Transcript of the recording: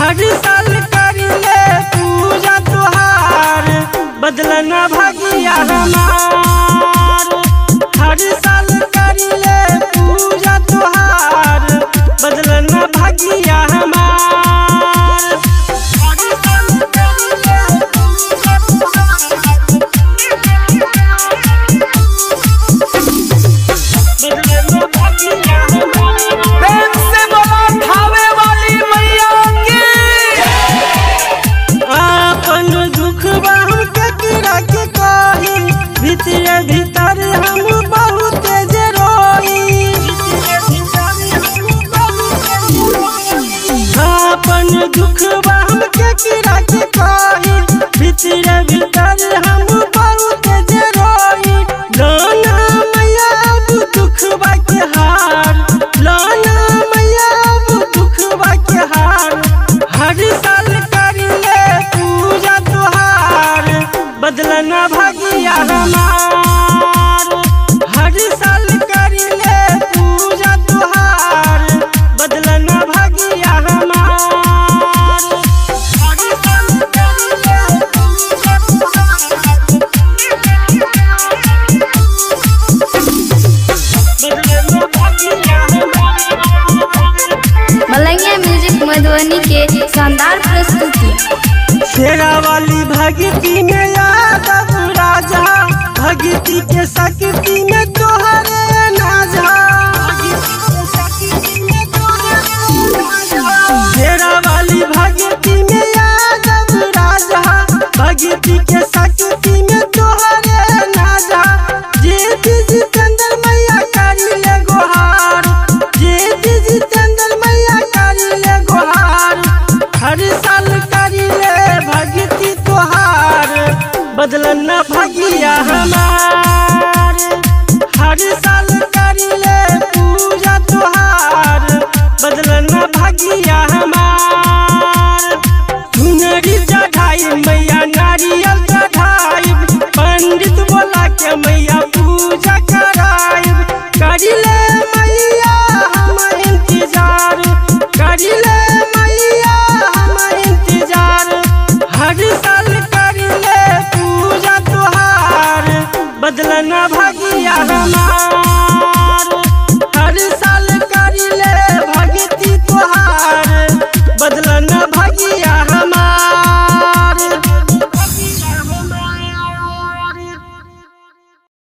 हर साल करिले पूजा तुहार बदलना भागिया हमार। हर साल करिले पूजा तुहार बदलना भागिया हमार। भीतर भीतर हम बहुत रोई अपन दुख हम के गिरा के कही। भीतर भीतर हम बहुत रोई लाना मैया अब दुख के हार। लाना मैया अब दुख के हार। हर साल करिले पूजा तुहार बदलना भागिया हमार। हर साल करिले पूजा तुहार बदलना भागिया हमार। हर साल करिले पूजा तुहार बदलना भागिया हमार। मलंगिया म्यूजिक मधुबनी के शानदार प्रस्तुति। शेरा वाली भगती में यादव राजा भगती के शक्ति में तोहरे नाजा। शेरा वाली भगती में यादव राजा भगती के शक्ति में तोहरे नाजा। जितेंद्र मैया करिले गोहार। जितेंद्र मैया करिले गोहार। हर साल करिले भगती तुहार बदलना भागिया हमार। हर साल करिले पूजा तुहार बदलना भागिया हमार। चुनरी